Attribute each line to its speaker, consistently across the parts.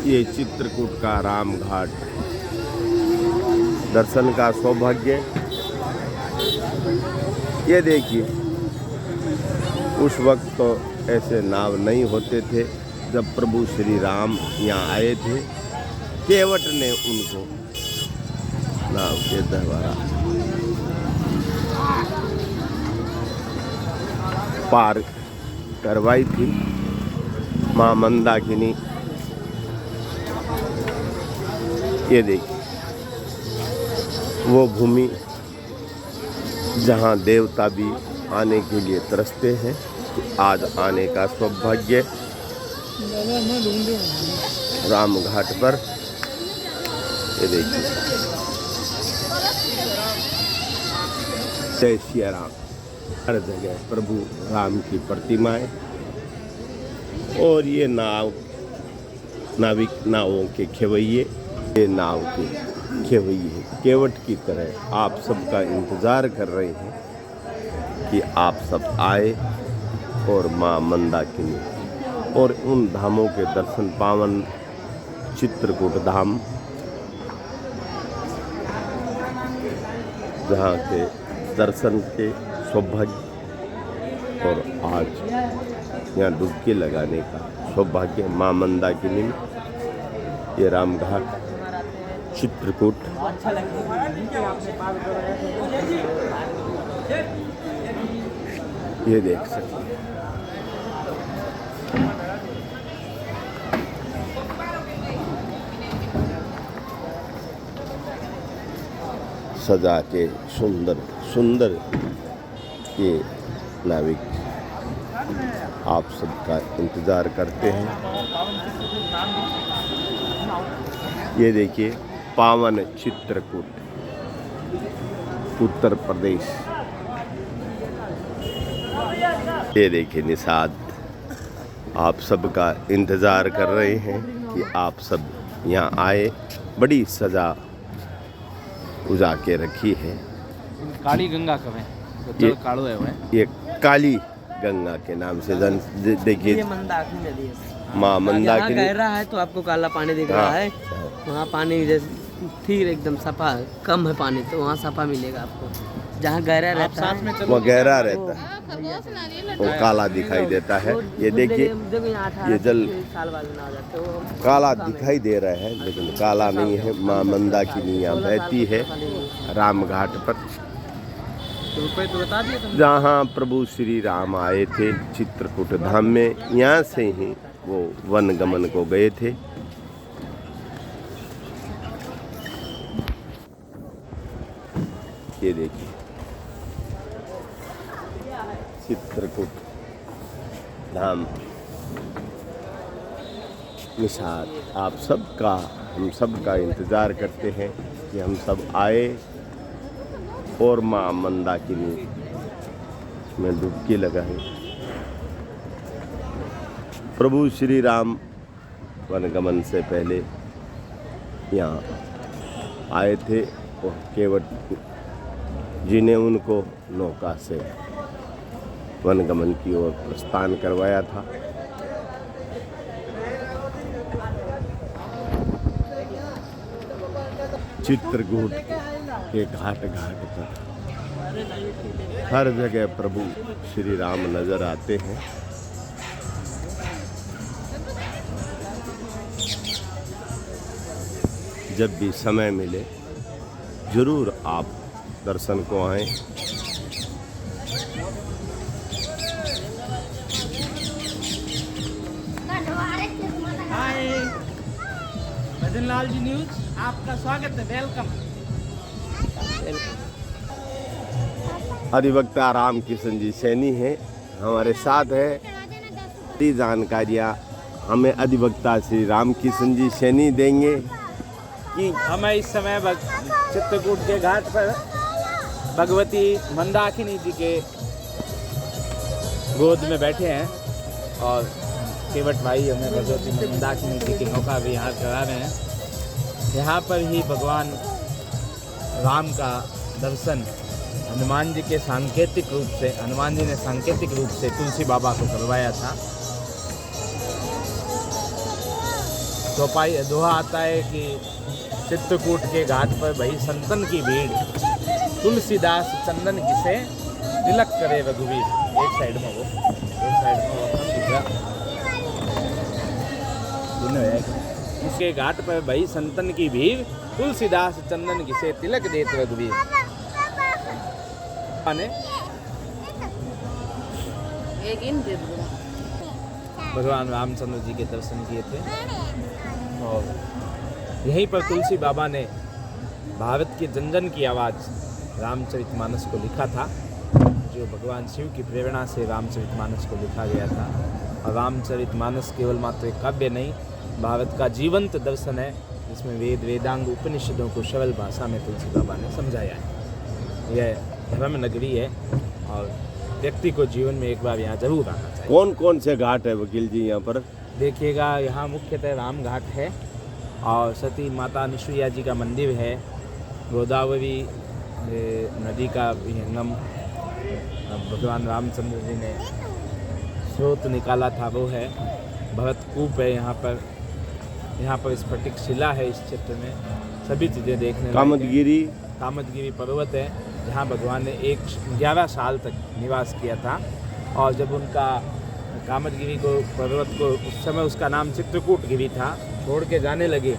Speaker 1: ये चित्रकूट का राम घाट दर्शन का सौभाग्य। ये देखिए, उस वक्त तो ऐसे नाव नहीं होते थे। जब प्रभु श्री राम यहाँ आए थे, केवट ने उनको नाव के द्वारा पार करवाई थी। माँ मंदाकिनी, ये देखिए वो भूमि जहाँ देवता भी आने के लिए तरसते हैं, कि आज आने का सौभाग्य राम घाट पर। ये देखिए, जय सिया राम। हर जगह प्रभु राम की प्रतिमाएं, और ये नाविक नावों के खेवैये, ये नाव के खेवैये केवट की तरह आप सबका इंतज़ार कर रहे हैं कि आप सब आए और माँ मंदाकिनी और उन धामों के दर्शन, पावन चित्रकूट धाम, जहाँ के दर्शन के सौभाग्य, और आज यहाँ डुबकी लगाने का सौभाग्य माँ मंदाकिनी में। ये राम घाट चित्रकूट। ये देख सकते हैं, सजा के सुंदर सुंदर ये नाविक आप सबका इंतज़ार करते हैं। ये देखिए, पावन चित्रकूट, उत्तर प्रदेश। ये देखिए, निषाद आप सबका इंतज़ार कर रहे हैं कि आप सब यहाँ आए। बड़ी सजा उजा के रखी है।
Speaker 2: काली गंगा कब है?
Speaker 1: ये
Speaker 2: कालो है।
Speaker 1: ये काली गंगा के नाम से देखिए,
Speaker 3: मंदाकिनी नदी है।
Speaker 1: माँ मंदाकिनी
Speaker 3: गहरा है तो आपको काला पानी दिख रहा है। वहाँ पानी जैसे ठीक एकदम सफा, कम है पानी तो वहाँ सफा मिलेगा आपको। जहाँ गहरा रहता है
Speaker 1: वो गहरा रहता है, वो काला दिखाई देता है। ये देखिए, ये जल काला दिखाई दे रहा है, लेकिन काला नहीं है। माँ मंदाकिनी यहाँ बहती है राम घाट पर, जहाँ प्रभु श्री राम आए थे चित्रकूट धाम में। यहाँ से ही वो वन गमन को गए थे। ये देखिए, चित्रकूट धाम निषाद आप सबका, हम सबका इंतज़ार करते हैं कि हम सब आए और माँ मंदाकिनी में डुबकी लगाए। प्रभु श्री राम वनगमन से पहले यहाँ आए थे और केवट जी ने उनको नौका से वनगमन की ओर प्रस्थान करवाया था। चित्रकूट के घाट घाट पर हर जगह प्रभु श्री राम नजर आते हैं। जब भी समय मिले जरूर आप दर्शन को आएं।
Speaker 2: हाय, भजनलाल जी न्यूज, आपका स्वागत है, वेलकम।
Speaker 1: अधिवक्ता राम किशन जी सैनी हैं हमारे साथ है। ये जानकारियाँ हमें अधिवक्ता श्री राम किशन जी सैनी देंगे कि
Speaker 2: हमें इस समय चित्रकूट के घाट पर भगवती मंदाकिनी जी के गोद में बैठे हैं और केवट भाई हमें भगवती मंदाकिनी जी की नौका भी यहाँ करा रहे हैं। यहाँ पर ही भगवान राम का दर्शन हनुमान जी के सांकेतिक रूप से, हनुमान जी ने सांकेतिक रूप से तुलसी बाबा को करवाया था। दोहा आता है कि चित्रकूट के घाट पर भई संतन की भीड़, तुलसीदास चंदन घिसे तिलक करे रघुवीर। एक साइड में वो, एक साइड में वो दिख रहा। इसके घाट पर भई संतन की भीड़, तुलसीदास चंदन घिसे तिलक देत रघुवीर। भगवान रामचंद्र जी के दर्शन किए थे और यहीं पर तुलसी बाबा ने भारत के जन जन की आवाज़ रामचरितमानस को लिखा था, जो भगवान शिव की प्रेरणा से रामचरितमानस को लिखा गया था। और रामचरितमानस केवल मात्र एक काव्य नहीं, भारत का जीवंत दर्शन है, जिसमें वेद वेदांग उपनिषदों को सरल भाषा में तुलसी बाबा ने समझाया है। यह धर्म नगरी है और व्यक्ति को जीवन में एक बार यहाँ जरूर आना चाहिए।
Speaker 1: कौन कौन से घाट है वकील जी यहाँ पर?
Speaker 2: देखिएगा, यहाँ मुख्यतः राम घाट है और सती माता अनुसुईया जी का मंदिर है, गोदावरी नदी का विहंगम भगवान रामचंद्र जी ने स्रोत निकाला था वो है, भरतकूप है यहाँ पर स्फटिक शिला है, इस क्षेत्र में सभी चीज़ें देखने कामदगिरी पर्वत है, जहाँ भगवान ने 11 साल तक निवास किया था। और जब उनका कामदगिरी को पर्वत को उस समय उसका नाम चित्रकूट गिरी था, छोड़ के जाने लगे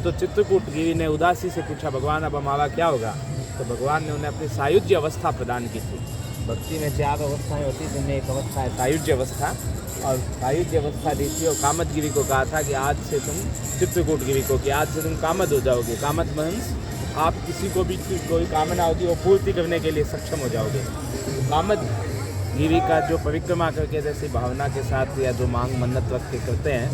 Speaker 2: तो चित्रकूट गिरी ने उदासी से पूछा, भगवान अब हमारा क्या होगा? तो भगवान ने उन्हें अपनी सायुज्य अवस्था प्रदान की थी। भक्ति में 4 अवस्थाएं होती, जिनमें एक अवस्था है सायुज्य अवस्था, और सायुज्य अवस्था दी थी। और कामदगिरी को कहा था कि आज से तुम चित्रकूट गिरी को कि आज से तुम कामद हो जाओगे। कामद मीन्स आप किसी को भी कोई कामना होगी वो पूर्ति करने के लिए सक्षम हो जाओगे। तो कामद गिरी का जो परिक्रमा करके जैसे भावना के साथ या जो मांग मन्नत रख के करते हैं,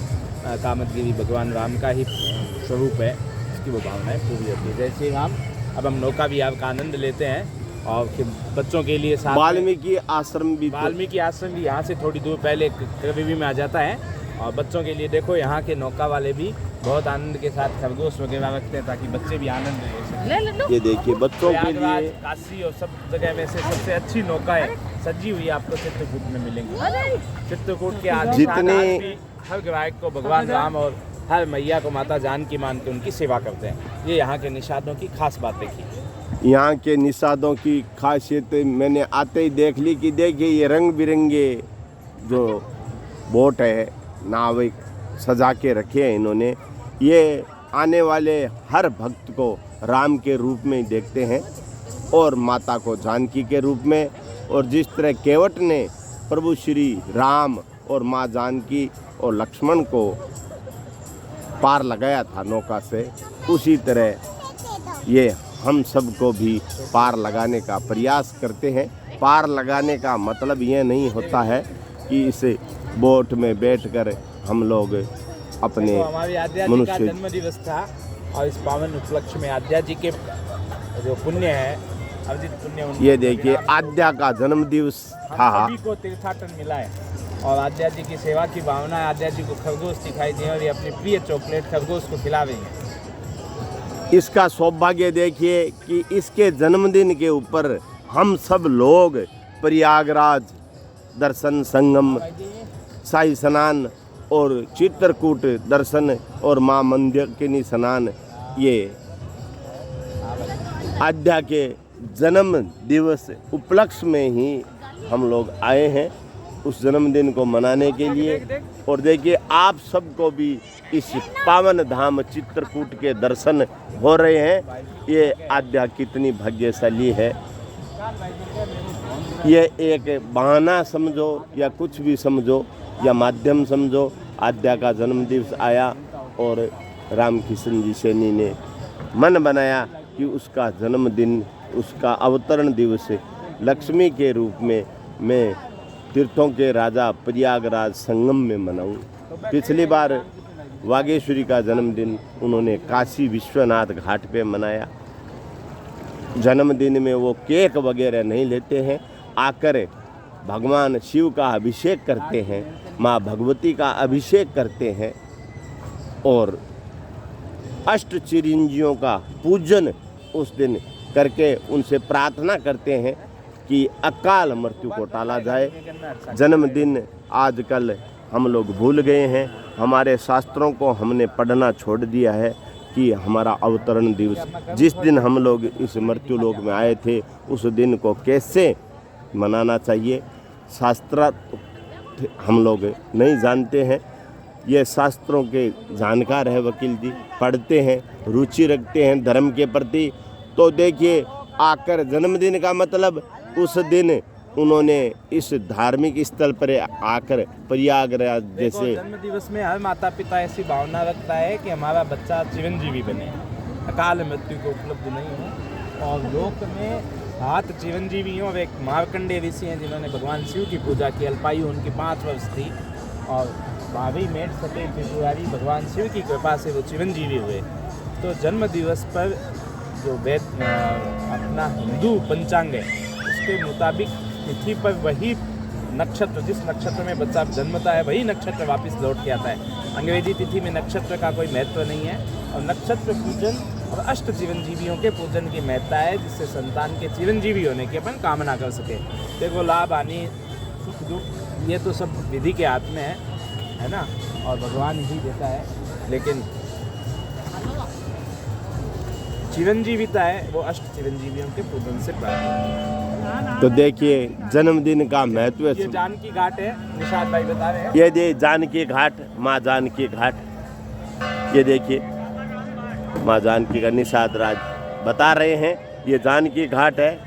Speaker 2: कामदगिरी भगवान राम का ही स्वरूप है, उसकी वो भावनाएं पूरी होती है। जैसे राम, अब हम नौका विहार का आनंद लेते हैं और फिर बच्चों के लिए साथ
Speaker 1: वाल्मीकि आश्रम भी
Speaker 2: यहाँ से थोड़ी दूर पहले कृविवी में आ जाता है। और बच्चों के लिए देखो, यहाँ के नौका वाले भी बहुत आनंद के साथ खरगोश वगैरह रखते हैं ताकि बच्चे भी आनंद ले।
Speaker 1: ये देखिए बच्चों के लिए
Speaker 2: काशी और सब जगह में से सबसे अच्छी नौका है सजी हुई आपको चित्रकूट में मिलेंगी। चित्रकूट के जितने हर ग्राहक को भगवान राम और हर मैया को माता जानकी मान के उनकी सेवा करते हैं। ये यहाँ के निषादों की खास बात देखी।
Speaker 1: यहाँ के निषादों की खासियत मैंने आते ही देख ली कि देखिए ये रंग बिरंगे जो बोट है, नाविक सजा के रखे हैं इन्होंने। ये आने वाले हर भक्त को राम के रूप में देखते हैं और माता को जानकी के रूप में। और जिस तरह केवट ने प्रभु श्री राम और माँ जानकी और लक्ष्मण को पार लगाया था नौका से, उसी तरह ये हम सबको भी पार लगाने का प्रयास करते हैं। पार लगाने का मतलब ये नहीं होता है कि इस बोट में बैठकर हम लोग अपने
Speaker 2: तो हमारी आद्या जी का जन्म दिवस था और इस पावन उपलक्ष्य में आद्या जी के जो पुण्य है, अर्जित पुण्य,
Speaker 1: ये देखिए आद्या का जन्म दिवस था।
Speaker 2: सभी को तीर्थाटन मिला है और आद्या जी की सेवा की भावना, आद्या जी को खरगोश दिखाई दी और ये अपनी प्रिय चॉकलेट खरगोश को खिला रही है।
Speaker 1: इसका सौभाग्य देखिए कि इसके जन्मदिन के ऊपर हम सब लोग प्रयागराज दर्शन संगम, शाही स्नान और चित्रकूट दर्शन और माँ मंदिरकिनी स्नान, ये आद्या के जन्म दिवस उपलक्ष्य में ही हम लोग आए हैं उस जन्मदिन को मनाने के लिए। और देखिए आप सबको भी इस पावन धाम चित्रकूट के दर्शन हो रहे हैं। ये आद्या कितनी भाग्यशाली है। ये एक बहाना समझो या कुछ भी समझो या माध्यम समझो, आद्या का जन्म दिवस आया और रामकिशन जी सैनी ने मन बनाया कि उसका जन्मदिन, उसका अवतरण दिवस लक्ष्मी के रूप में मैं तीर्थों के राजा प्रयागराज संगम में मनाऊं। पिछली बार वागेश्वरी का जन्मदिन उन्होंने काशी विश्वनाथ घाट पे मनाया। जन्मदिन में वो केक वगैरह नहीं लेते हैं, आकर भगवान शिव का अभिषेक करते हैं, माँ भगवती का अभिषेक करते हैं और अष्ट चिरंजीवियों का पूजन उस दिन करके उनसे प्रार्थना करते हैं कि अकाल मृत्यु को टाला जाए। जन्मदिन आजकल हम लोग भूल गए हैं हमारे शास्त्रों को हमने पढ़ना छोड़ दिया है कि हमारा अवतरण दिवस, जिस दिन हम लोग इस मृत्यु लोक में आए थे, उस दिन को कैसे मनाना चाहिए, शास्त्र हम लोग नहीं जानते हैं। ये शास्त्रों के जानकार है वकील जी, पढ़ते हैं, रुचि रखते हैं धर्म के प्रति। तो देखिए, आकर जन्मदिन का मतलब उस दिन उन्होंने इस धार्मिक स्थल पर आकर प्रयागराज जैसे
Speaker 2: जन्म दिवस में हर माता पिता ऐसी भावना रखता है कि हमारा बच्चा चिरंजीवी बने, अकाल मृत्यु को उपलब्ध नहीं हो। और लोक में 7 चिरंजीवी हैं और एक मार्कंडेय ऋषि हैं जिन्होंने भगवान शिव की पूजा की। अल्पायु उनकी 5 वर्ष थी और 22 मेट सते त्रिपुरारी भगवान शिव की कृपा से वो चिरंजीवी हुए। तो जन्म दिवस पर जो वेद अपना हिंदू पंचांग है उसके मुताबिक तिथि पर वही नक्षत्र, जिस नक्षत्र में बच्चा जन्मता है वही नक्षत्र वापस लौट के आता है। अंग्रेजी तिथि में नक्षत्र का कोई महत्व नहीं है और नक्षत्र पूजन और अष्ट चिरंजीवियों के पूजन की महत्ता है, जिससे संतान के चिरंजीवी होने की अपन कामना कर सके। देखो, लाभ हानि सुख दुख ये तो सब विधि के हाथ में है ना, और भगवान ही देता है, लेकिन चिरंजीविता है वो अष्ट चिरंजीवियों के पूजन से प्राप्त होती है।
Speaker 1: तो देखिए, जन्मदिन का महत्व
Speaker 2: ये जानकी घाट है, निषाद भाई बता रहे हैं।
Speaker 1: ये जानकी घाट, माँ जानकी घाट, ये देखिए माँ जानकी का निषाद राज बता रहे हैं। ये जानकी घाट है,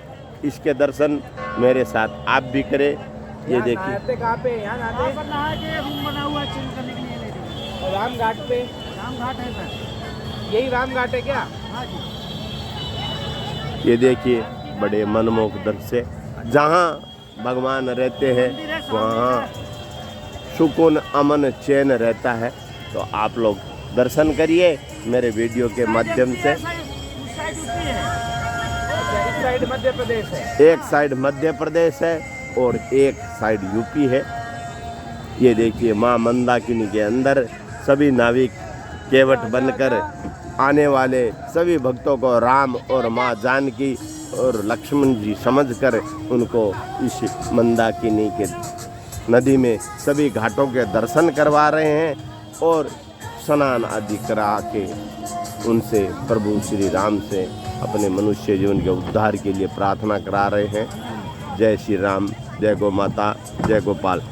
Speaker 1: इसके दर्शन मेरे साथ आप भी करें। ये देखिए,
Speaker 2: कहाँ पे? यहाँ नहाते
Speaker 4: रूम बना हुआ है चेंज करने के लिए।
Speaker 2: और राम घाट पे,
Speaker 4: राम घाट है सर।
Speaker 2: यही राम घाट है क्या?
Speaker 4: हाँ जी।
Speaker 1: ये देखिए बड़े मनमोहक दृश्य, जहाँ भगवान रहते हैं वहाँ सुकून अमन चैन रहता है। तो आप लोग दर्शन करिए मेरे वीडियो के माध्यम से।
Speaker 2: इस साइड मध्य प्रदेश है,
Speaker 1: एक साइड मध्य प्रदेश है और एक साइड यूपी है। ये देखिए, माँ मंदाकिनी के अंदर सभी नाविक केवट बनकर आने वाले सभी भक्तों को राम और माँ जानकी और लक्ष्मण जी समझकर उनको इस मंदाकिनी के नदी में सभी घाटों के दर्शन करवा रहे हैं और स्नान आदि करा के उनसे प्रभु श्री राम से अपने मनुष्य जीवन के उद्धार के लिए प्रार्थना करा रहे हैं। जय श्री राम, जय गौ माता, जय गोपाल।